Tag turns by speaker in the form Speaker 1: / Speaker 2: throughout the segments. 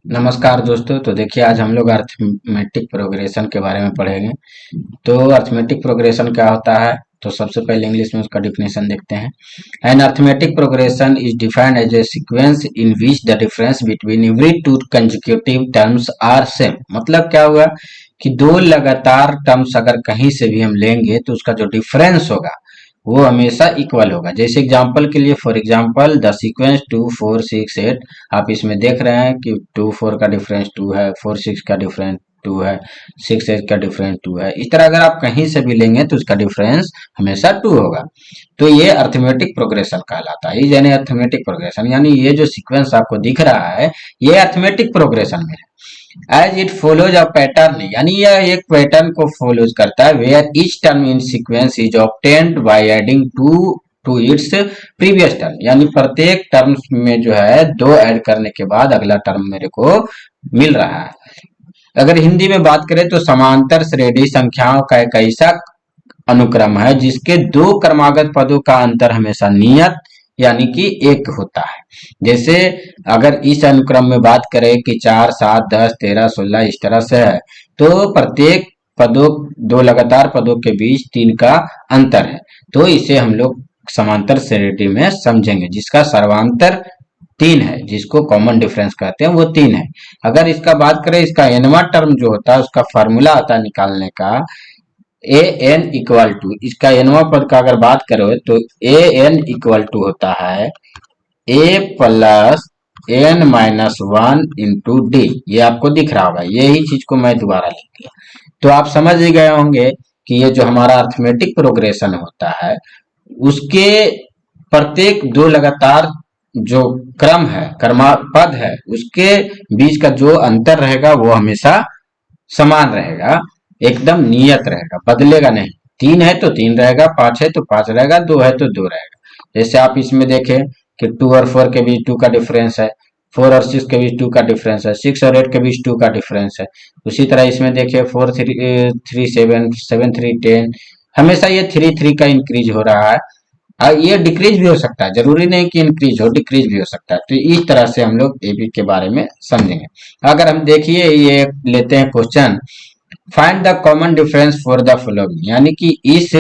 Speaker 1: नमस्कार दोस्तों। तो देखिए, आज हम लोग अर्थमेटिक प्रोग्रेशन के बारे में पढ़ेंगे। तो अर्थमेटिक प्रोग्रेशन क्या होता है, तो सबसे पहले इंग्लिश में उसका डिफिनेशन देखते हैं। An arithmetic progression is defined as a sequence in which the difference between every two consecutive terms are same. मतलब क्या हुआ कि दो लगातार टर्म्स अगर कहीं से भी हम लेंगे तो उसका जो डिफरेंस होगा वो हमेशा इक्वल होगा। जैसे एग्जांपल के लिए, फॉर एग्जांपल द सीक्वेंस 2 4 6 8, आप इसमें देख रहे हैं कि 2 4 का डिफरेंस 2 है, 4 6 का डिफरेंस 2 है, 6 8 का डिफरेंस 2 है। इस तरह अगर आप कहीं से भी लेंगे तो उसका डिफरेंस हमेशा 2 होगा। तो ये अर्थमेटिक प्रोग्रेशन कहलाता है। यानी अर्थमेटिक प्रोग्रेशन यानी ये जो सीक्वेंस आपको दिख रहा है ये अर्थमेटिक प्रोग्रेशन में है। As it follows a pattern, यानी यह एक पैटर्न को फॉलोज करता है। Where each term in sequence is obtained by adding to its previous term, यानी प्रत्येक टर्म्स में जो है दो ऐड करने के बाद अगला टर्म मेरे को मिल रहा है। अगर हिंदी में बात करें तो समांतर श्रेणी संख्याओं का एक ऐसा अनुक्रम है जिसके दो क्रमागत पदों का अंतर हमेशा नियत यानी कि एक होता है। जैसे अगर इस अनुक्रम में बात करें कि 4 7 10 13 16 इस तरह से है, तो प्रत्येक पदों दो लगातार पदों के बीच 3 का अंतर है। तो इसे हम लोग समांतर श्रेणी में समझेंगे, जिसका सर्वांतर 3 है, जिसको कॉमन डिफरेंस कहते हैं, वो 3 है। अगर इसका बात करें, इसका एनवा टर्म जो होता है उसका फॉर्मूला आता है निकालने का ए एन इक्वल टू, इसका एनवा पद का अगर बात करो तो ए एन इक्वल टू होता है A plus N minus one into D. ये आपको दिख रहा होगा, यही चीज को मैं दोबारा लिख दिया। तो आप समझ ही गए होंगे कि ये जो हमारा अर्थमेटिक प्रोग्रेशन होता है उसके प्रत्येक दो लगातार जो क्रम है, क्रमपद है, उसके बीच का जो अंतर रहेगा वो हमेशा समान रहेगा, एकदम नियत रहेगा, बदलेगा नहीं। 3 है तो 3 रहेगा, 5 है तो 5 रहेगा, 2 है तो 2 रहेगा। जैसे आप इसमें देखें कि 2 और 4 के बीच 2 का डिफरेंस है, 4 और 6 के बीच 2 का डिफरेंस है, 6 और 8 के बीच 2 का डिफरेंस है। उसी तरह इसमें देखिए 4 3 7 7 3 10, हमेशा ये 3 3 का इंक्रीज हो रहा है। ये डिक्रीज भी हो सकता है, जरूरी नहीं कि इंक्रीज हो, डिक्रीज भी हो सकता है। तो इस तरह से हम लोग एबी के बारे में समझेंगे। अगर हम देखिए ये लेते हैं question, find the common difference for the following, यानी कि इस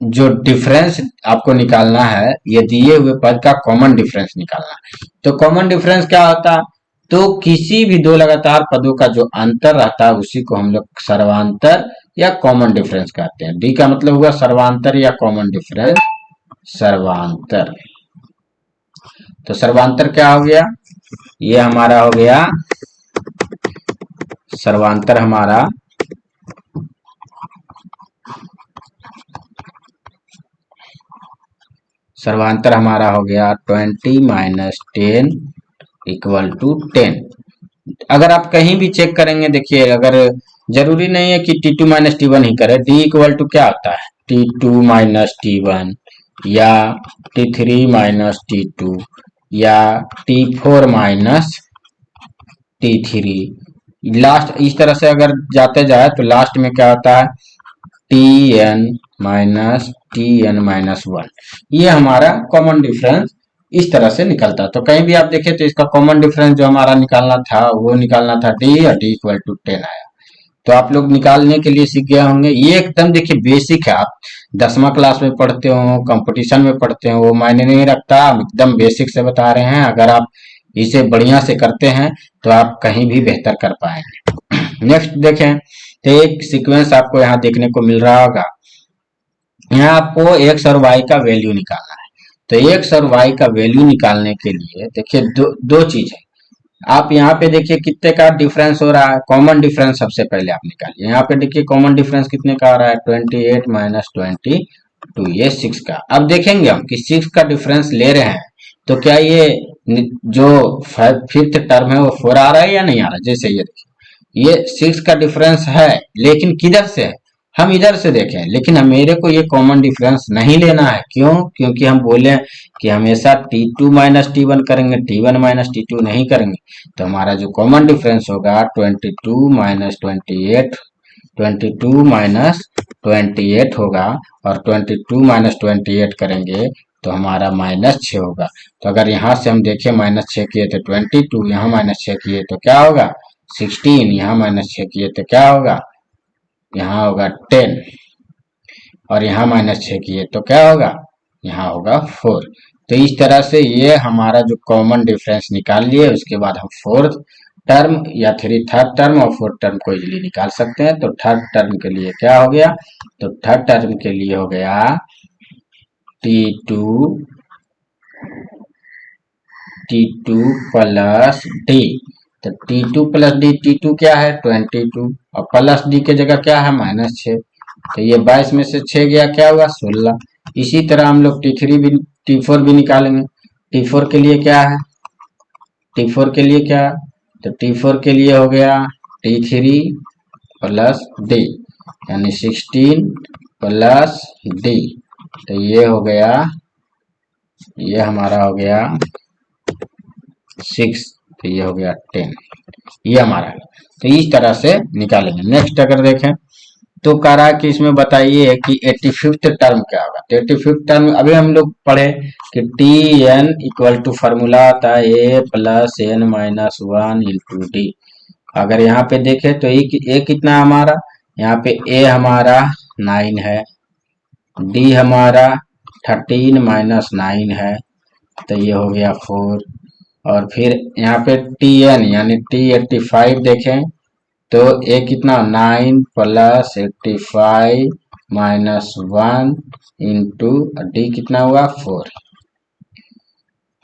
Speaker 1: जो डिफरेंस आपको निकालना है, ये दिए हुए पद का कॉमन डिफरेंस निकालना है। तो कॉमन डिफरेंस क्या होता है, तो किसी भी दो लगातार पदों का जो अंतर रहता है उसी को हम लोग सर्वांतर या कॉमन डिफरेंस कहते हैं। डी का मतलब हुआ सर्वांतर या कॉमन डिफरेंस, सर्वांतर। तो सर्वांतर क्या हो गया, ये हमारा हो गया सर्वांतर। हमारा हो गया 20 माइनस 10 इक्वल टू 10। अगर आप कहीं भी चेक करेंगे, देखिए अगर जरूरी नहीं है कि T2 माइनस T1 ही करे, D इक्वल टू क्या होता है T2 माइनस T1 या T3 माइनस T2 या T4 माइनस T3। लास्ट इस तरह से अगर जाते जाए तो लास्ट में क्या होता है Tn माइनस Tn माइनस 1। ये हमारा कॉमन डिफरेंस इस तरह से निकलता है। तो कहीं भी आप देखें तो इसका कॉमन डिफरेंस जो हमारा निकालना था वो निकालना था D, और D इक्वल टू 10 आया। तो आप लोग निकालने के लिए सीख गए होंगे। ये एकदम देखिए बेसिक है, आप 10वां क्लास में पढ़ते हो, कंपटीशन में पढ़ते हो, वो मायने नहीं रखता, हम एकदम बेसिक से बता रहे हैं। अगर आप इसे बढ़िया से करते हैं तो आप कहीं भी बेहतर कर पाएंगे। नेक्स्ट देखें तो एक सीक्वेंस आपको यहाँ देखने को मिल रहा होगा। यहाँ आपको एक्स और वाई का वैल्यू निकालना है। तो एक्स और वाई का वैल्यू निकालने के लिए देखिए दो चीज है। आप यहाँ पे देखिए कितने का डिफरेंस हो रहा है, कॉमन डिफरेंस सबसे पहले आप निकालिए। यहाँ पे देखिए कॉमन डिफरेंस कितने का आ रहा है 28 माइनस 22, ये 6 का। अब देखेंगे हम कि 6 का डिफरेंस ले रहे हैं तो क्या ये जो फिफ्थ टर्म है वो 4 आ रहा है या नहीं आ रहा है। जैसे ये देखिए ये 6 का डिफरेंस है, लेकिन किधर से है, हम इधर से देखें, लेकिन मेरे को ये कॉमन डिफरेंस नहीं लेना है। क्यों, क्योंकि हम बोले कि हमेशा T2 माइनस T1 करेंगे, T1 माइनस T2 नहीं करेंगे। तो हमारा जो कॉमन डिफरेंस होगा 22 माइनस 28, 22 माइनस 28 होगा, और 22 माइनस 28 करेंगे तो हमारा -6 होगा। तो अगर यहाँ से हम देखें -6 किए तो 22, यहाँ -6 किए तो क्या होगा 16, यहाँ -6 किए तो क्या होगा, यहाँ होगा 10, और यहाँ -6 किए तो क्या होगा, यहाँ होगा 4। तो इस तरह से ये हमारा जो कॉमन डिफरेंस निकाल लिए, उसके बाद हम फोर्थ टर्म या थर्ड टर्म और फोर्थ टर्म को इजीली निकाल सकते हैं। तो थर्ड टर्म के लिए क्या हो गया, तो थर्ड टर्म के लिए हो गया T2 प्लस D। तो T2 प्लस D, T2 क्या है 22, और प्लस D के जगह क्या है -6। तो ये 22 में से 6 गया, क्या हुआ 16। इसी तरह हम लोग T4 भी निकालेंगे। T4 के लिए क्या है, T4 के लिए क्या, तो T4 के लिए हो गया T3 प्लस D, यानी 16 प्लस D। तो ये हो गया, ये हमारा हो गया 6, तो ये हो गया 10, ये हमारा है। तो इस तरह से निकालेंगे। नेक्स्ट अगर देखें तो कह रहा है कि इसमें बताइए कि 85th टर्म क्या होगा। तो 85th टर्म अभी हम लोग पढ़े कि T N equal to formula आता है A plus N minus 1 into D. अगर यहाँ पे देखें तो ए कितना हमारा, यहाँ पे ए हमारा 9 है, डी हमारा 13 माइनस 9 है, तो ये हो गया 4। और फिर यहाँ पे टी एन यानी T85 देखें तो ए कितना 9 प्लस 85 माइनस 1 इंटू डी कितना हुआ 4।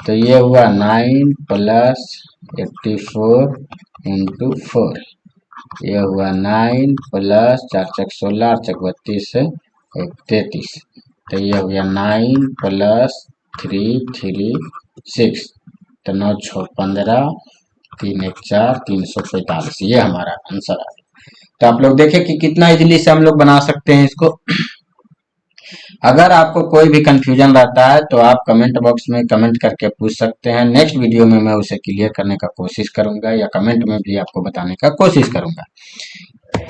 Speaker 1: तो ये हुआ 9 प्लस 84 इंटू 4, ये हुआ 9 प्लस 4 चक 16 8 चक 32 से 33। तो ये हो गया 9 प्लस 3 3 6, तो 9 6 15 3 1 4 345, ये हमारा आंसर आ गया। तो आप लोग देखें कि कितना इजीली से हम लोग बना सकते हैं इसको। अगर आपको कोई भी कंफ्यूजन रहता है तो आप कमेंट बॉक्स में कमेंट करके पूछ सकते हैं। नेक्स्ट वीडियो में मैं उसे क्लियर करने का कोशिश करूंगा, या कमेंट में भी आपको बताने का कोशिश करूंगा।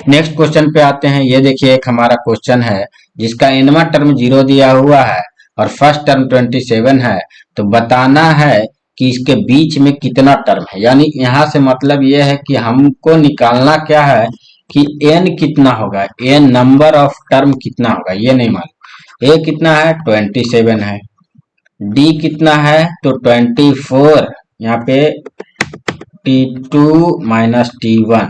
Speaker 1: नेक्स्ट क्वेश्चन पे आते हैं। ये देखिए एक हमारा क्वेश्चन है जिसका nवां टर्म 0 दिया हुआ है और फर्स्ट टर्म 27 है। तो बताना है कि इसके बीच में कितना टर्म है, यानी यहाँ से मतलब ये है कि हमको निकालना क्या है कि n कितना होगा, n नंबर ऑफ टर्म कितना होगा, ये नहीं मालूम। a कितना है 27 है, d कितना है तो 24, यहाँ पे T2 माइनस T1,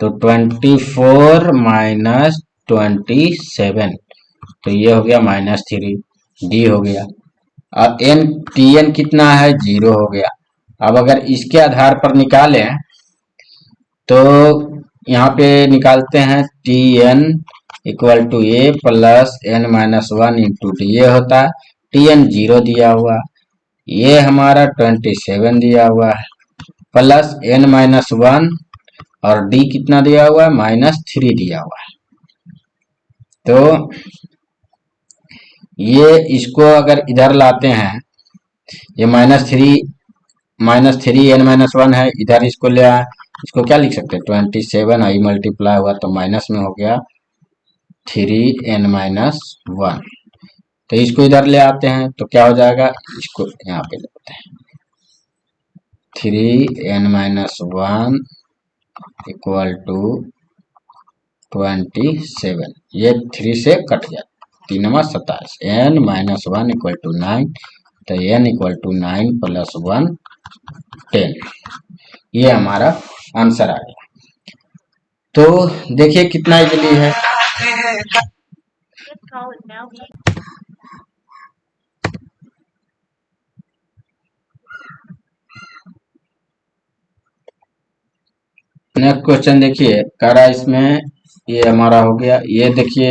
Speaker 1: तो 24 माइनस 27, तो ये हो गया -3, डी हो गया। अब Tn कितना है 0 हो गया। अब अगर इसके आधार पर निकालें तो यहाँ पे निकालते हैं Tn equal to A plus n minus 1 into D, ये होता है Tn 0 दिया हुआ, ये हमारा 27 दिया हुआ है, प्लस n माइनस 1 और d कितना दिया हुआ है -3 दिया हुआ है। तो ये इसको अगर इधर लाते हैं, ये -3 n माइनस 1 है, इधर इसको ले आए, इसको क्या लिख सकते हैं 27 आई मल्टीप्लाई हुआ तो माइनस में हो गया 3n माइनस 1। तो इसको इधर ले आते हैं तो क्या हो जाएगा, इसको यहाँ पे लेते हैं 3n माइनस 1 इक्वल टू 27, ये 3 से कट गया, 3 27, n माइनस 1 इक्वल टू 9, तो n इक्वल टू 9 प्लस 1 10, ये हमारा आंसर आ गया। तो देखिए कितना इजली है। नेक्स्ट क्वेश्चन देखिए, कह रहा है इसमें, ये हमारा हो गया। ये देखिए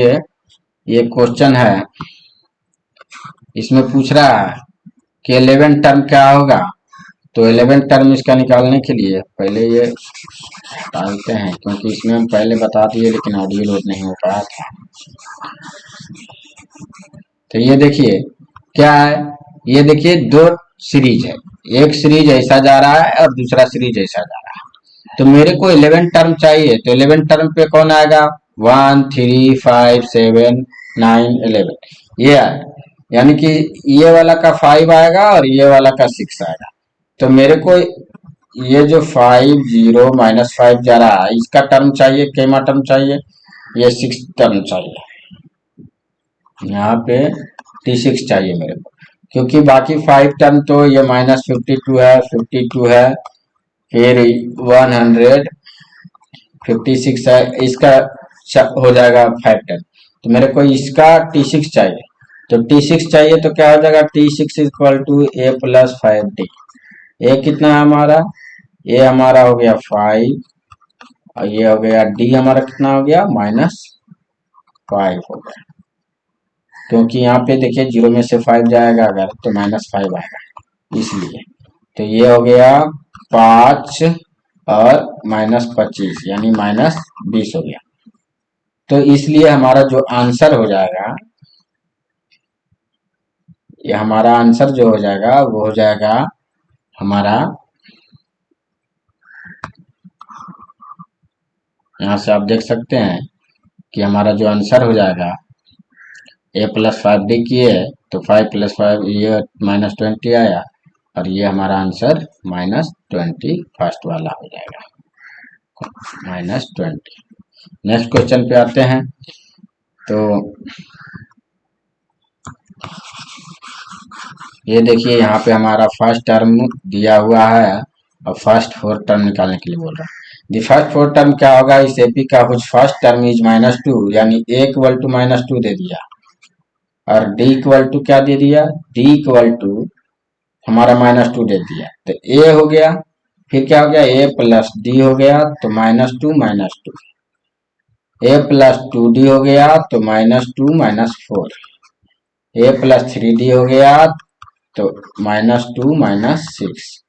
Speaker 1: ये क्वेश्चन है, इसमें पूछ रहा है कि 11 टर्म क्या होगा। तो 11 टर्म इसका निकालने के लिए पहले ये डालते हैं, क्योंकि इसमें हम पहले बता दिए लेकिन ऑडियो लोड नहीं हो पाया था। तो ये देखिए क्या है, ये देखिए दो सीरीज है, एक सीरीज ऐसा जा रहा है और दूसरा सीरीज ऐसा जा रहा है। तो मेरे को 11 टर्म चाहिए, तो 11 टर्म पे कौन आएगा 1 3 5 7 9 11, ये आए यानी कि ये वाला का 5 आएगा और ये वाला का 6 आएगा। तो मेरे को ये जो 5 0 -5 जा रहा है इसका टर्म चाहिए, केमा टर्म चाहिए, ये 6 टर्म चाहिए। यहाँ पे T6 चाहिए मेरे को, क्योंकि बाकी 5 टर्म तो ये -52 है, 52 है, फिर 156 है, इसका हो जाएगा 5 टर्म। तो मेरे को इसका T6 चाहिए। तो T6 चाहिए तो क्या हो जाएगा, T6 equal to A plus 5D। A कितना है हमारा, ए हमारा हो गया 5 और ये हो गया डी हमारा कितना हो गया -5 हो गया, क्योंकि यहाँ पे देखिए 0 में से 5 जाएगा अगर तो -5 आएगा, इसलिए। तो ये हो गया 5 और -25 यानी -20 हो गया। तो इसलिए हमारा जो आंसर हो जाएगा, ये हमारा आंसर जो हो जाएगा वो हो जाएगा हमारा, यहाँ से आप देख सकते हैं कि हमारा जो आंसर हो जाएगा A प्लस 5D किए तो 5 + 5 ये -20 आया और ये हमारा आंसर -20 फर्स्ट वाला हो जाएगा, -20। नेक्स्ट क्वेश्चन पे आते हैं। तो ये देखिए यहाँ पे हमारा फर्स्ट टर्म दिया हुआ है और फर्स्ट 4 टर्म निकालने के लिए बोल रहा है। दी फर्स्ट 4 टर्म क्या होगा, इस एपी का कुछ फर्स्ट टर्म इज -2 यानी A इक्वल टू -2 दे दिया और D इक्वल टू क्या दे दिया, D इक्वल टू हमारा -2 दे दिया। तो A हो गया, फिर क्या हो गया A प्लस D हो गया तो -2 -2, A प्लस 2D हो गया तो -2 -4, A प्लस 3D हो गया तो -2 -6।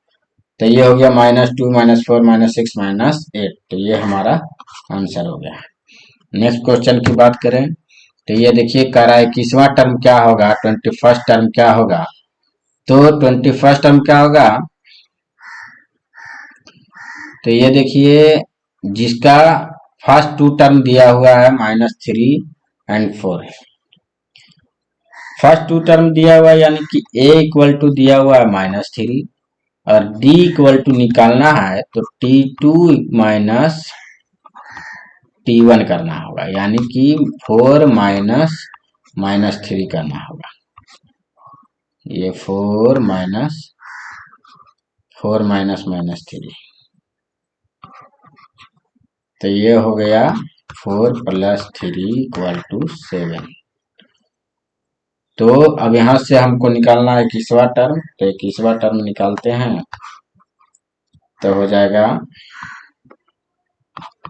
Speaker 1: तो ये हो गया -2 -4 -6 -8। तो ये हमारा आंसर हो गया। नेक्स्ट क्वेश्चन की बात करें तो ये देखिए कह रहा है 21वां टर्म क्या होगा, 21st टर्म क्या होगा। तो 21st टर्म क्या होगा, तो ये देखिए जिसका फर्स्ट 2 टर्म दिया हुआ है -3 और 4 है। फर्स्ट 2 टर्म दिया हुआ है यानी कि A इक्वल टू दिया हुआ है -3 और D इक्वल टू निकालना है तो T2 माइनस T1 करना होगा, यानी कि 4 -3 करना होगा। ये 4 -3, तो ये हो गया 4 + 3 = 7। तो अब यहाँ से हमको निकालना है 21वां टर्म, तो 21वां टर्म निकालते हैं तो हो जाएगा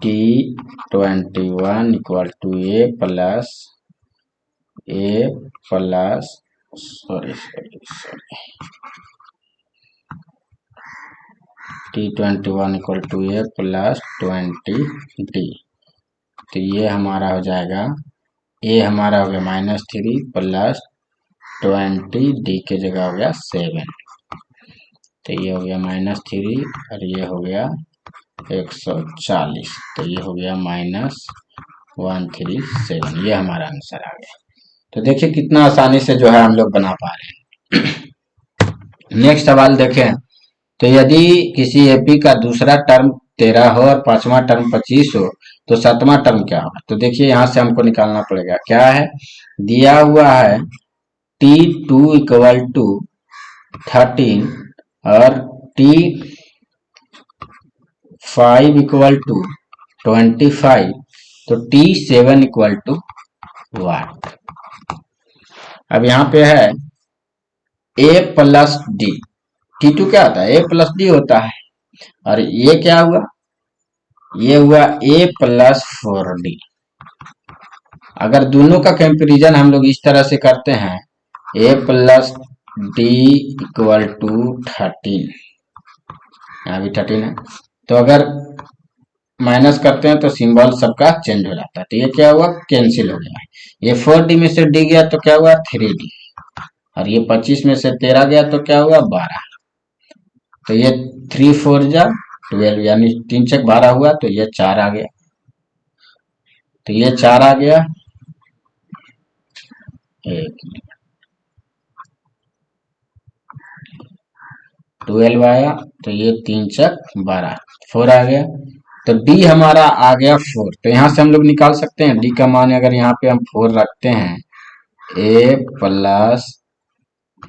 Speaker 1: T21 = T21 = A + 20D। तो ये हमारा हो जाएगा A हमारा हो गया -3 + 20D के जगह हो गया 7। तो ये हो गया -3 और ये हो गया 140। तो ये हो गया -137। ये हमारा आंसर आ गया। तो देखिए कितना आसानी से जो है हम लोग बना पा रहे हैं। नेक्स्ट सवाल देखें तो यदि किसी एपी का दूसरा टर्म 13 हो और 5वां टर्म 25 हो तो 7वां टर्म क्या होगा। तो देखिए यहाँ से हमको निकालना पड़ेगा, क्या है दिया हुआ है T2 = 13 और T5 = 25 तो T7 = what। अब यहाँ पे है A + D, T2 क्या होता है A + D होता है और ये क्या हुआ, ये हुआ A + 4D। अगर दोनों का कंपैरिजन हम लोग इस तरह से करते हैं A + D = 13, यहाँ भी 13 है, तो अगर माइनस करते हैं तो सिंबल सबका चेंज हो जाता है। तो ये क्या हुआ कैंसिल हो गया, ये 4D में से D गया तो क्या हुआ 3D और ये 25 में से 13 गया तो क्या हुआ 12। तो ये 3 4 जा 12 यानी 3 × 12 हुआ तो ये 4 आ गया। तो ये 4 आ गया, एक 12 आया, तो ये 3×4 4 आ गया। तो डी हमारा आ गया 4। तो यहाँ से हम लोग निकाल सकते हैं डी का मान। अगर यहाँ पे हम 4 रखते हैं, a प्लस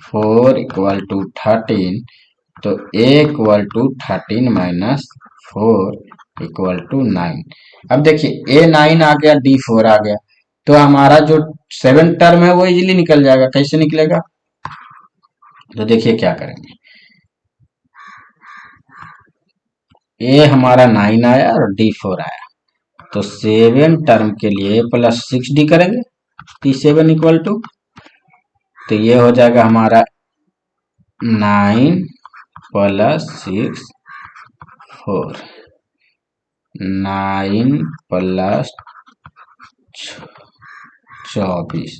Speaker 1: 4 इक्वल टू 13, तो a equal to 13 minus 4 equal to 9। अब देखिए a 9 आ गया, d 4 आ गया, तो हमारा जो 7 टर्म है वो इजीली निकल जाएगा। कैसे निकलेगा, तो देखिए क्या करेंगे। a हमारा 9 आया और d 4 आया, तो 7 टर्म के लिए प्लस 6d करेंगे, t7 इक्वल टू, तो ये हो जाएगा हमारा 9 प्लस 6 4, 9 प्लस 24,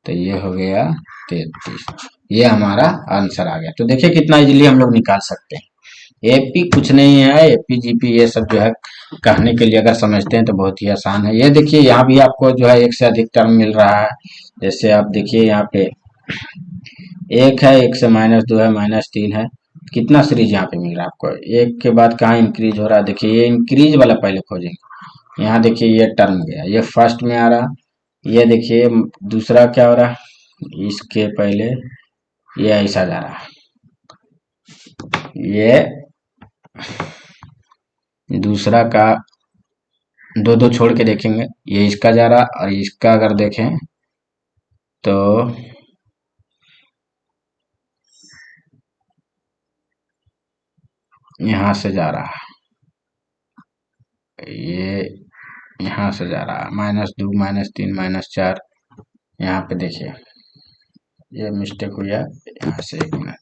Speaker 1: तो ये हो गया 33। ये हमारा आंसर आ गया। तो देखिए कितना इजीली हम लोग निकाल सकते हैं। एपी कुछ नहीं है, एपी जीपी ये सब जो है कहने के लिए अगर समझते हैं तो बहुत ही आसान है। ये देखिए यहाँ भी आपको जो है एक से अधिक टर्म मिल रहा है। जैसे आप देखिए यहाँ पे एक है, एक से -2 है, -3 है, कितना सीरीज यहाँ पे मिल रहा है आपको। एक के बाद कहाँ इंक्रीज हो रहा है, देखिए ये इंक्रीज वाला पहले खोजेंगे। यहाँ देखिए ये टर्म गया, ये फर्स्ट में आ रहा, ये देखिए दूसरा क्या हो रहा, इसके पहले ये ऐसा जा रहा, ये दूसरा का दो दो छोड़ के देखेंगे, ये इसका जा रहा और इसका अगर देखें तो यहाँ से जा रहा, ये यहाँ से जा रहा -2 -3 -4। यहाँ पे देखिए ये मिस्टेक हुई है, यहाँ से 1 मिनट,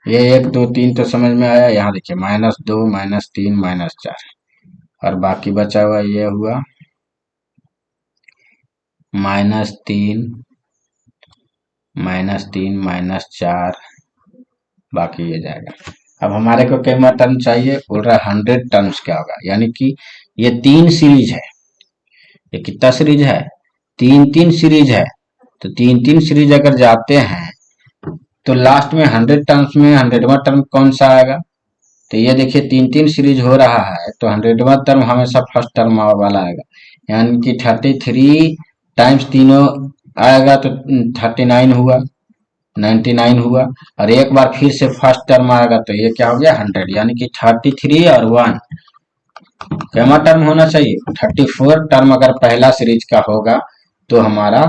Speaker 1: ये 1 2 3 तो समझ में आया। यहाँ देखिए -2 -3 -4, और बाकी बचा हुआ ये हुआ -3 -4, बाकी ये जाएगा। अब हमारे को कितना टर्म चाहिए, बोल रहा है 100 टर्म्स क्या होगा, यानी कि ये 3 सीरीज है। ये कितना सीरीज है, 3 सीरीज है। तो 3 सीरीज अगर जाते हैं तो लास्ट में 100 टर्म्स में 100वां टर्म कौन सा आएगा, तो ये देखिए 3 सीरीज हो रहा है, तो 100वां टर्म हमेशा फर्स्ट टर्म वाला आएगा, यानी कि 33 टाइम्स तीनों आएगा तो 39 हुआ, 99 हुआ, और एक बार फिर से फर्स्ट टर्म आएगा तो ये क्या हो गया 100, यानी कि 33 और 1 कैमा टर्म होना चाहिए 34 टर्म। अगर पहला सीरीज का होगा तो हमारा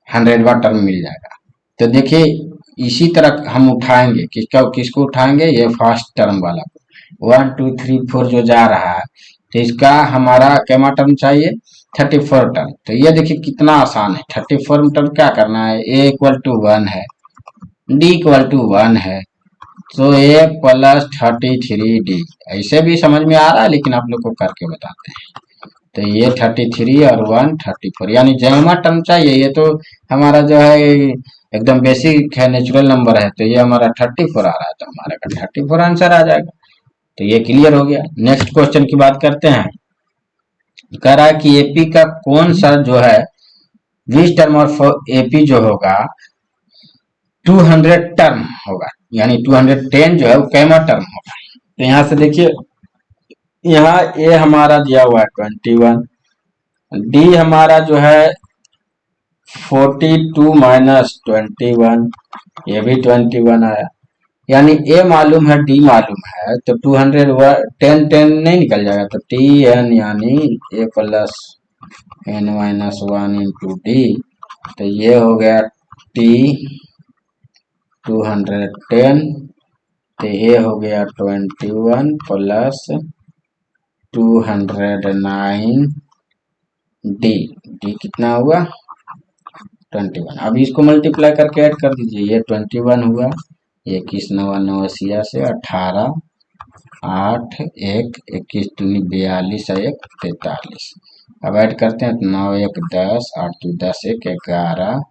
Speaker 1: 100वां टर्म मिल जाएगा। तो देखिए इसी तरह हम उठाएंगे, किसको उठाएंगे, ये फर्स्ट टर्म वाला को, 1 2 3 4 जो जा रहा है, तो इसका हमारा कैमा टर्म चाहिए 34 टर्म। तो ये देखिए कितना आसान है, 34 टर्म क्या करना है, a इक्वल टू 1 है, d इक्वल टू 1 है, तो a प्लस 33d, ऐसे भी समझ में आ रहा है लेकिन आप लोग को करके बताते हैं। तो ये 33 और 1 34, यानी जैमा टर्म चाहिए। ये तो हमारा जो है एकदम बेसिक है, नेचुरल नंबर है, तो ये हमारा 34 आ रहा है, तो हमारा का 34 आंसर आ जाएगा। तो ये क्लियर हो गया। नेक्स्ट क्वेश्चन की बात करते हैं। कह रहा है कि एपी का कौन सा जो है 20 टर्म और एपी जो होगा 200 टर्म होगा, यानी 210 जो है वो कैमा टर्म होगा। तो यहाँ से देखिए, यहाँ ए हमारा दिया हुआ है 21, डी हमारा जो है 42 माइनस 21, ये भी 21 आया, यानी ए मालूम है डी मालूम है, तो 210 10 नहीं निकल जाएगा, तो टी एन यानी A plus N minus 1 into D, तो ये हो गया टी 210, तो ये हो गया 21 प्लस 209 डी, डी कितना हुआ 21। अब इसको मल्टीप्लाई करके ऐड कर दीजिए, ये 21 हुआ, ये 21 9 9 से 18 8 1 21 दूनी 42 1 43। अब ऐड करते हैं तो 9 1 10 8 2 10 1 11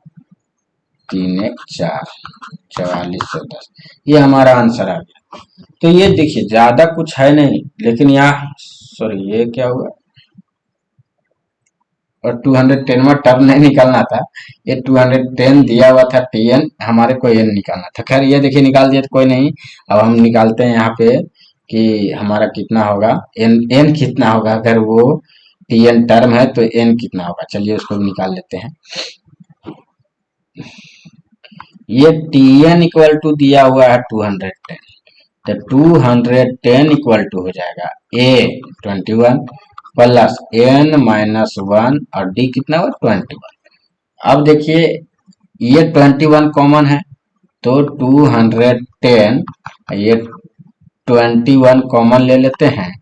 Speaker 1: 3 1 4 44 से 10, ये हमारा आंसर आ गया। तो ये देखिए ज्यादा कुछ है नहीं, लेकिन यहाँ सॉरी ये क्या हुआ, और 210वां टर्म नहीं निकालना था, ये 210 दिया हुआ था Tn, हमारे को एन निकालना था। खैर ये देखिए निकाल दिया तो कोई नहीं। अब हम निकालते हैं यहाँ पे कि हमारा कितना होगा, एन कितना होगा। अगर वो Tn टर्म है तो एन कितना होगा, चलिए उसको निकाल लेते हैं। ये Tn इक्वल टू दिया हुआ है 210, तो 210 इक्वल टू हो जाएगा ए 21 प्लस एन माइनस 1 और डी कितना हुआ 21। अब देखिए ये 21 कॉमन है तो 210, ये 21 कॉमन ले लेते हैं,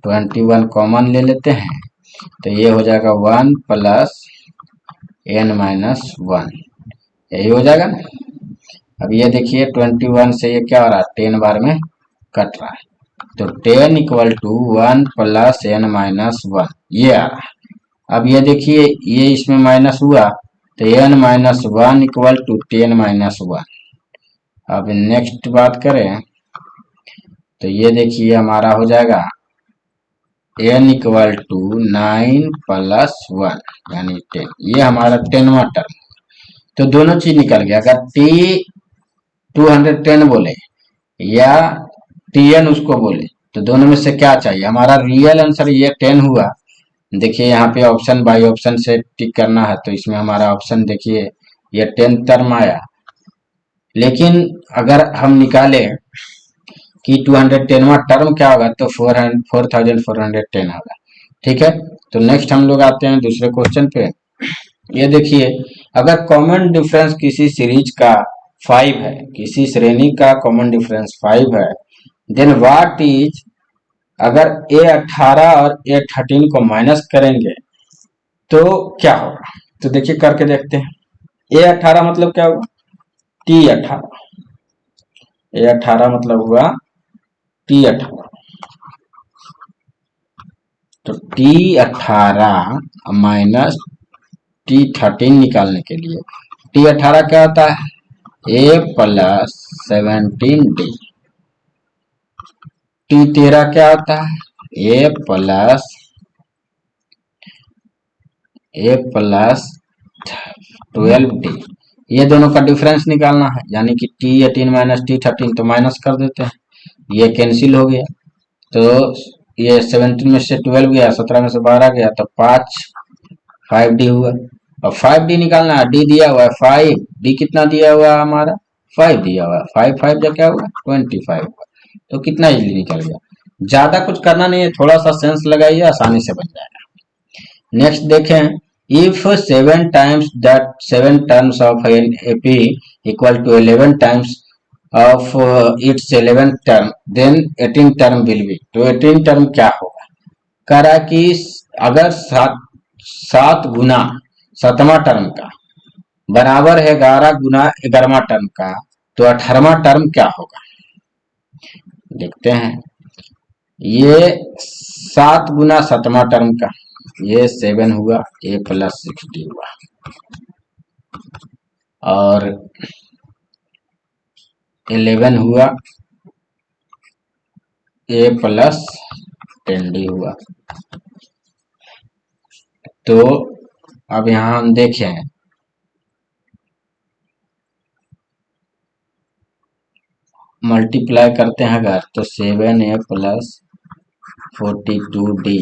Speaker 1: 21 कॉमन ले लेते हैं तो ये हो जाएगा 1 प्लस एन माइनस 1, यही हो जाएगा ना। अब ये देखिए 21 से ये क्या हो रहा है, 10 बार में कट रहा है, तो 10 equal to 1 plus N minus 1 ये आ रहा है। अब ये देखिए ये इसमें माइनस हुआ तो N minus 1 equal to 10 minus 1। अब नेक्स्ट बात करें तो ये देखिए हमारा हो जाएगा एन इक्वल टू 9 प्लस 1 यानी 10, ये हमारा 10वां टर्म। तो दोनों चीज निकल गया, अगर टी 210 बोले या Tn उसको बोले तो दोनों में से क्या चाहिए, हमारा रियल आंसर ये 10 हुआ। देखिए यहाँ पे ऑप्शन बाई ऑप्शन से टिक करना है, तो इसमें हमारा ऑप्शन देखिए ये 10 टर्म आया। लेकिन अगर हम निकाले कि 210वां टर्म क्या होगा तो 4410 होगा। ठीक है, तो नेक्स्ट हम लोग आते हैं दूसरे क्वेश्चन पे। ये देखिए अगर कॉमन डिफरेंस किसी सीरीज का 5 है, किसी श्रेणी का कॉमन डिफरेंस 5 है, देन व्हाट इज, अगर A18 और A13 को माइनस करेंगे तो क्या होगा। तो देखिए करके देखते हैं। A18 मतलब क्या होगा, T18, A18 मतलब हुआ T18, तो T18 माइनस T13 निकालने के लिए T18 क्या होता है, A प्लस 17D, T13 क्या होता है, A प्लस 12D। ये दोनों का डिफरेंस निकालना है, यानी कि T18 माइनस T13 तो माइनस कर देते हैं, ये कैंसिल हो गया, तो ये 17 में से 12 गया, 17 में से 12 गया, तो 5D हुआ। और 5D निकालना है, D दिया हुआ है 5, D कितना दिया हुआ है हमारा 5 दिया हुआ है, 5 5 जो क्या हुआ 25 हुआ, तो कितना इजीली निकल गया। ज्यादा कुछ करना नहीं है, थोड़ा सा सेंस लगाइए, आसानी से बन जाएगा। नेक्स्ट देखें, if 7 times that 7 terms of an AP equal to 11 times of its 11th term, then 18 term will be, तो 18 term क्या होगा, कह रहा कि अगर 7 गुना 7वां टर्म का बराबर है 11 गुना 11वां टर्म का, तो 18वां टर्म क्या होगा। देखते हैं, ये 7 गुना 7वां टर्म का, ये 7 हुआ, A प्लस 6D हुआ, और 11 हुआ, A प्लस 10D हुआ। तो अब यहां हम देखें, मल्टीप्लाई करते हैं अगर, तो 7A plus 42D,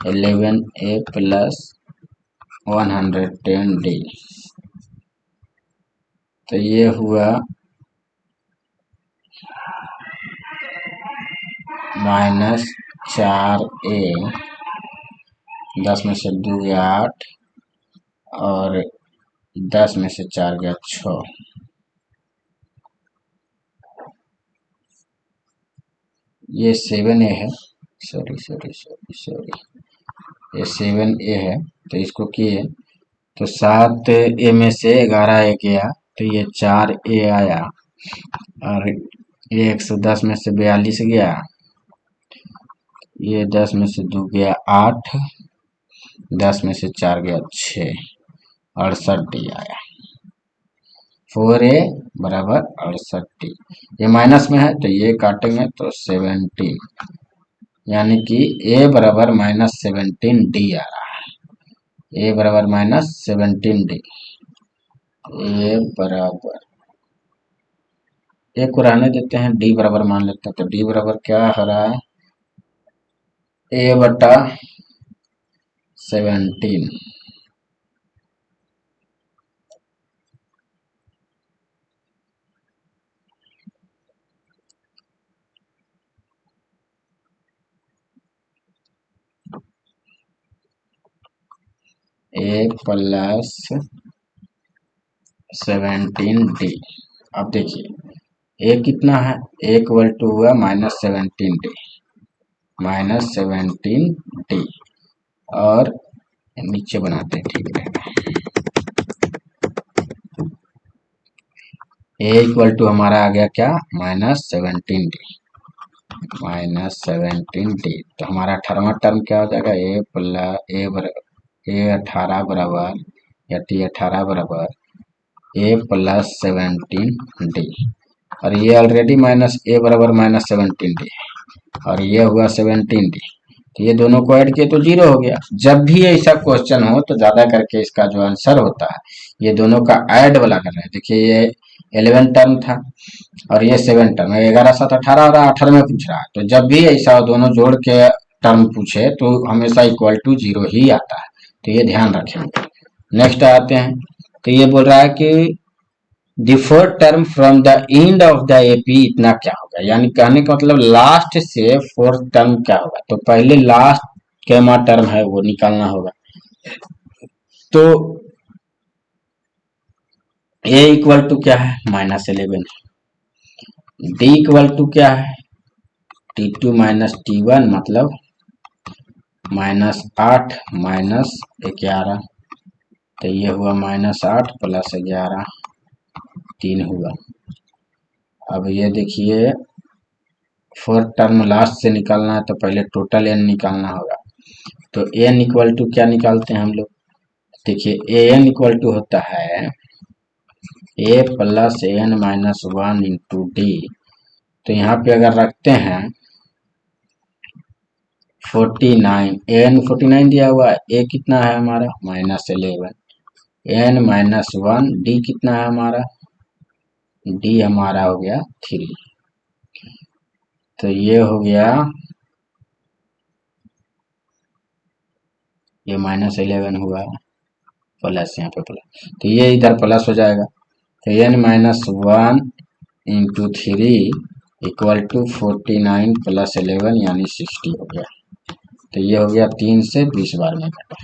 Speaker 1: 11A plus 110D, तो ये हुआ माइनस 4A, 10 में से 2 गया 8, और 10 में से 4 गया 6, ये 7A है, सॉरी, ये 7A है, तो इसको किए तो 7A में से 11A गया, तो ये 4A आया, और ये 110 में से 42 गया, ये 10 में से 2 गया 8, 10 में से 4 गया 6, 68D आया, 4A बराबर 68D। ये माइनस में है तो ये काटेंगे तो 17, यानी कि ए बराबर -17d आ रहा है। ए बराबर -17d। ए बराबर, ए को रहने देते हैं, डी बराबर मान लेते हैं। तो डी बराबर क्या हो रहा है, ए बटा 17। ए प्लस 17d। अब देखिए ए कितना है, ए इक्वल टू हुआ -17d, -17d। और नीचे बनाते हैं, ठीक रहेगा। ए इक्वल टू हमारा आ गया क्या, -17d, -17d। तो हमारा 18वां टर्म क्या हो जाएगा, ए प्लस ए 18 बराबर या टी 18 बराबर ए प्लस 17d। और ये ऑलरेडी माइनस ए बराबर -17d और ये हुआ 17d। तो ये दोनों को ऐड किए तो 0 हो गया। जब भी ऐसा क्वेश्चन हो तो ज्यादा करके इसका जो आंसर होता है ये दोनों का ऐड वाला कर रहे हैं। देखिए ये 11 टर्म था और ये 7 टर्म, 11 7 18 और 18 में पूछ रहा है। तो जब भी ऐसा दोनों जोड़ के टर्म पूछे तो हमेशा इक्वल टू 0 ही आता है। तो ये ध्यान रखेंगे। नेक्स्ट आते हैं, तो ये बोल रहा है कि the fourth term from the end of the AP इतना क्या होगा, यानी कहने का मतलब लास्ट से फोर्थ टर्म क्या होगा। तो पहले लास्ट कैमा टर्म है वो निकालना होगा। तो ए इक्वल टू क्या है, -11। डी इक्वल टू क्या है, T2 माइनस T1 मतलब -8 -11। तो ये हुआ -8 + 11, 3 हुआ। अब ये देखिए फोर्थ टर्म लास्ट से निकालना है तो पहले टोटल एन निकालना होगा। तो एन इक्वल टू क्या निकालते हैं हम लोग, देखिए ए एन इक्वल टू होता है A plus N -1 into D. तो यहाँ पे अगर रखते हैं 49, एन 49 दिया हुआ है, ए कितना है हमारा -11, एन -1, डी कितना है हमारा, डी हमारा हो गया 3। तो ये हो गया, ये -11 हुआ प्लस, यहाँ पे प्लस, तो ये इधर प्लस हो जाएगा। तो एन -1 इंटू 3 इक्वल टू 49 + 11 यानी 60 हो गया। तो ये हो गया 3 से 20 बार में कटा।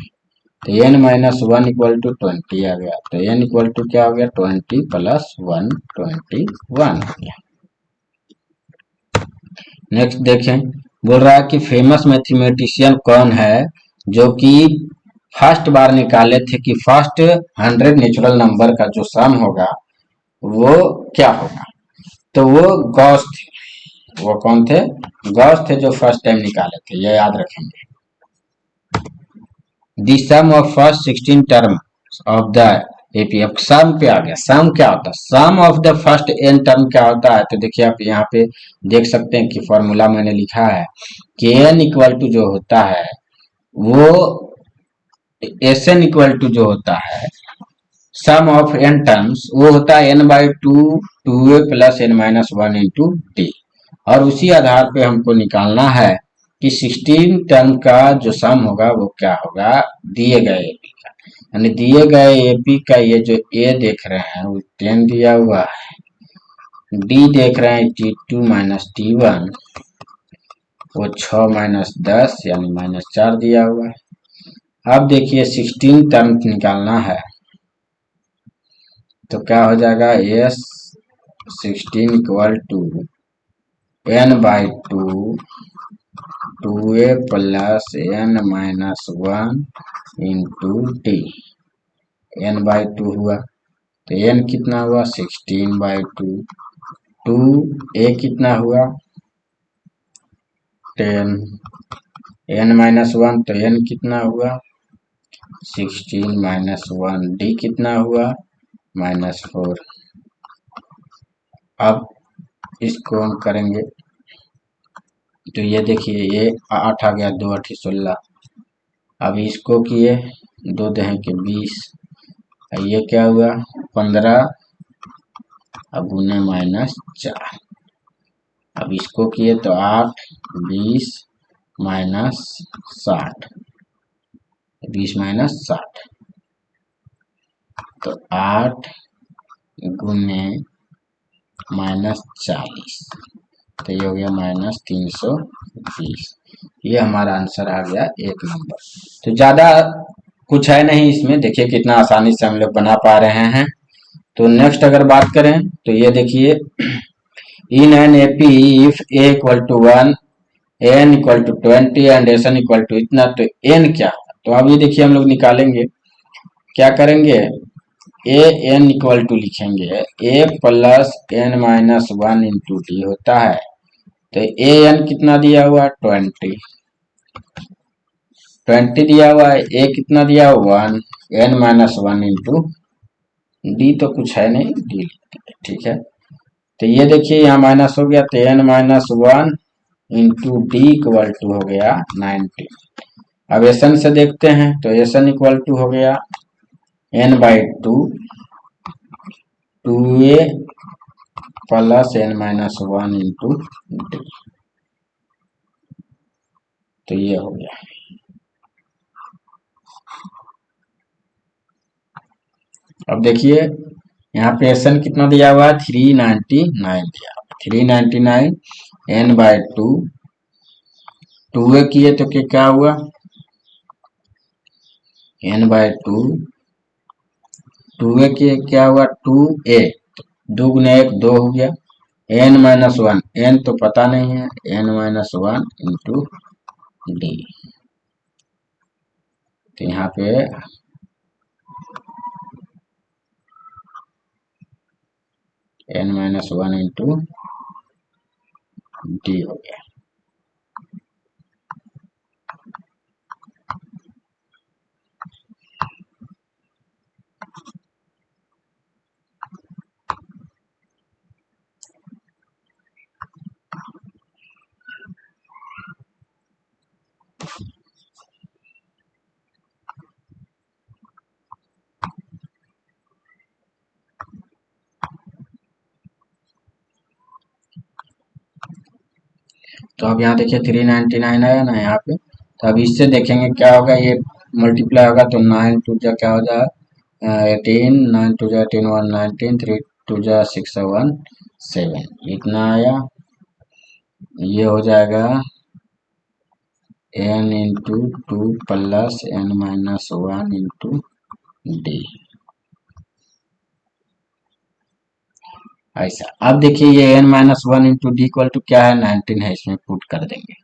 Speaker 1: तो एन -1 इक्वल टू 20 आ गया। तो एन इक्वल टू क्या हो गया, 20 + 1 21 हो गया। नेक्स्ट देखें, बोल रहा है कि फेमस मैथमेटिशियन कौन है जो कि फर्स्ट बार निकाले थे कि फर्स्ट 100 नेचुरल नंबर का जो सम होगा वो क्या होगा। तो वो गॉस थे। वो कौन थे, गॉस थे जो फर्स्ट टाइम निकाले थे, ये याद रखेंगे। The sum of first 16 term of the AP. अब सम पे आ गया, सम क्या होता है, sum of the first N term क्या होता है। तो देखिए आप यहाँ पे देख सकते हैं कि फॉर्मूला मैंने लिखा है कि एन इक्वल टू जो होता है वो एस एन इक्वल टू जो होता है सम ऑफ एन टर्म्स वो होता है n/2 2a + n-1 into D. और उसी आधार पे हमको निकालना है कि 16 टर्म का जो सम होगा वो क्या होगा दिए गए एपी का। यानी दिए गए एपी का ये जो ए देख रहे हैं वो 10 दिया हुआ है, डी देख रहे हैं T2 माइनस T1 वो 6 - 10 यानी -4 दिया हुआ है। अब देखिए 16 टर्म निकालना है तो क्या हो जाएगा, S 16 equal to n/2 2a + n-1 into T, n/2 हुआ। तो n कितना हुआ 16/2, 2a कितना हुआ 10, n-1 तो n कितना हुआ 16 - 1, d कितना हुआ -4। अब इसको हम करेंगे तो ये देखिए ये 8 आ गया, 2 8 16। अब इसको किए 2 दहें के 20, ये क्या हुआ 15, अब गुने -4। अब इसको किए तो 8 20 -60, 20 -60, तो 8 गुने -40, तो ये हो गया -320। ये हमारा आंसर आ गया 1 नंबर। तो ज्यादा कुछ है नहीं इसमें, देखिए कितना आसानी से हम लोग बना पा रहे हैं। तो नेक्स्ट अगर बात करें तो ये देखिए in an AP if A equal to 1 N equal to 20 and S N equal to इतना, तो एन क्या होगा। तो अब ये देखिए हम लोग निकालेंगे, क्या करेंगे, ए एन इक्वल टू लिखेंगे ए प्लस एन -1 इंटू डी होता है। तो ए एन कितना दिया हुआ है 20 दिया हुआ है, ए कितना दिया हुआ 1, एन -1 इंटू डी तो कुछ है नहीं, डी ठीक है। तो ये देखिए यहाँ माइनस हो गया, तो N -1 into D equal to हो गया 90। अब एसन से देखते हैं, तो एसन इक्वल टू हो गया n/2 2a plus n -1 into D, तो ये हो गया। अब देखिए यहाँ पे एसन कितना दिया हुआ है 399 दिया, 399 n/2 2a किए तो क्या हुआ n/2 2a किए क्या हुआ 2a, 2 गुने 1 2 हो गया, n -1 n तो पता नहीं है, n -1 इंटू डी, तो यहाँ पे n -1 इंटू डी हो गया। तो अब यहाँ देखिए 399 आया ना यहाँ पे, तो अब इससे देखेंगे क्या होगा, ये मल्टीप्लाई होगा तो 9 टू जा क्या हो जाए 18, 9 टू जा 18 1 19, 3 टू जा 6 1 7, इतना आया। ये हो जाएगा n into 2 plus n -1 into D, ऐसा। अब देखिए ये n -1 into D equal to क्या है 19 है, इसमें पुट कर देंगे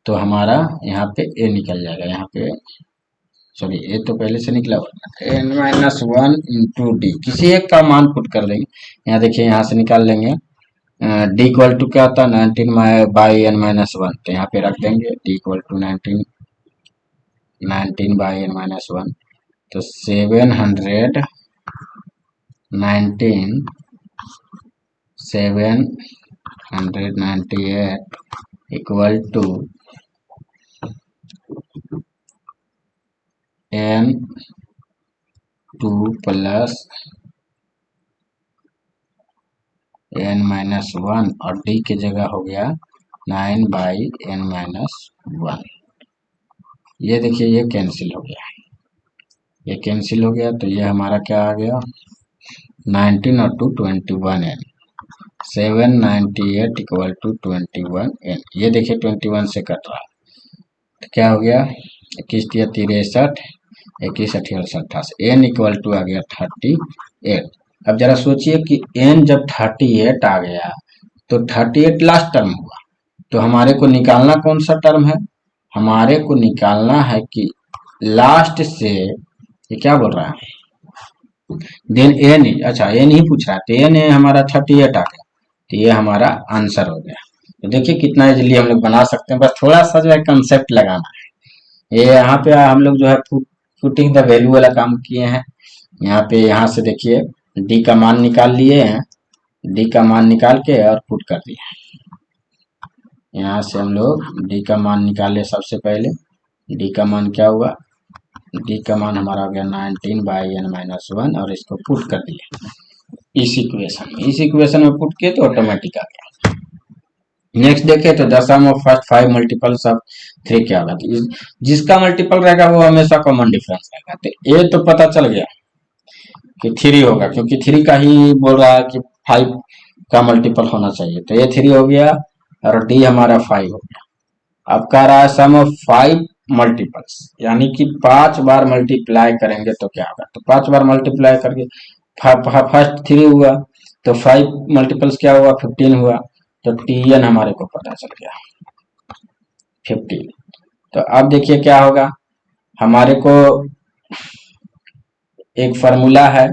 Speaker 1: तो हमारा यहाँ पे a निकल जाएगा, यहाँ पे सॉरी ए तो पहले से निकला हुआ n -1 इंटू डी, किसी एक का मान पुट कर देंगे। यहाँ देखिए यहाँ से निकाल लेंगे डी इक्वल टू क्या होता है 19/n-1, तो यहाँ पे रख देंगे डी इक्वल टू 19/n-1, तो 798 equal to n2 plus n -1 और d की जगह हो गया 9/n-1। ये देखिए ये कैंसिल हो गया, ये कैंसिल हो गया, तो ये हमारा क्या आ गया 19 और 2 21n, 798 इक्वल टू 21n। ये देखिए 21 से कट रहा है, तो क्या हो गया 21 × 63 21 × 88 n इक्वल टू आ गया 38। अब जरा सोचिए कि n जब 38 आ गया तो 38 लास्ट टर्म हुआ, तो हमारे को निकालना कौन सा टर्म है, हमारे को निकालना है कि लास्ट से ये क्या बोल रहा है देन n, अच्छा n ही पूछ रहा है, तो n हमारा 38 आ गया, तो ये हमारा आंसर हो गया। तो देखिए कितना इजीली हम लोग बना सकते हैं, बस थोड़ा सा जो है कंसेप्ट लगाना है। ये यहाँ पे हम लोग जो है पुटिंग द वैल्यू वाला काम किए हैं। यहाँ पे यहाँ से देखिए डी का मान निकाल लिए हैं, डी का मान निकाल के और पुट कर दिया। यहाँ से हम लोग डी का मान निकाले सबसे पहले। डी का मान क्या हुआ, डी का मान हमारा हो गया 19/n-1 और इसको पुट कर दिया इस इक्वेशन में। इस इक्वेशन में पुट किए तो ऑटोमेटिक आ गया। नेक्स्ट देखें तो the sum of first 5 multiples of 3 क्या होगा, तो जिसका मल्टीपल रहेगा वो हमेशा कॉमन डिफरेंस रहेगा। तो ये तो पता चल गया कि 3 होगा, क्योंकि 3 का ही बोल रहा है कि 5 का मल्टीपल होना चाहिए, तो ये 3 हो गया और डी हमारा 5 हो गया। अब कह रहा है सम ऑफ 5 मल्टीपल्स, यानी कि 5 बार मल्टीप्लाई करेंगे तो क्या होगा, तो 5 बार मल्टीप्लाई करके फर्स्ट 3 हुआ तो 5 मल्टीपल्स क्या हुआ, 15 हुआ, तो टीएन हमारे को पता चल गया 15। तो अब देखिए क्या होगा, हमारे को एक फार्मूला है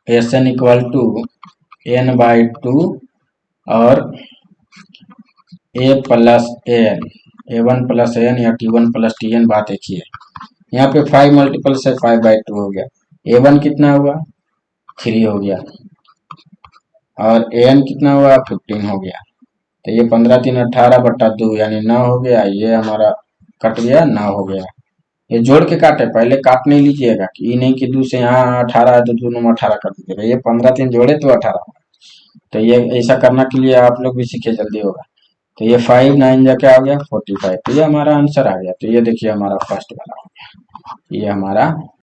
Speaker 1: एन इक्वल टू n/2 और a plus N, a1 plus N या t1 प्लस tn, बात एक ही है। यहाँ पे 5 मल्टीपल से 5/2 हो गया, a1 कितना हुआ 3 हो गया और an कितना हुआ 15 हो गया। तो ये 15×3 18/2 यानी 9 हो गया, ये हमारा कट गया 9 हो गया। ये जोड़ के काटे, पहले काट नहीं लीजिएगा कि ये नहीं कि 2 से यहाँ 18 है तो दोनों में 18 कर दीजिएगा, ये 15×3 जोड़े तो 18। तो ये ऐसा करना के लिए आप लोग भी सीखे, जल्दी होगा। तो ये 5 9 जा क्या हो गया 45, तो ये हमारा आंसर आ गया। तो ये देखिए हमारा फर्स्ट वाला हो गया, ये हमारा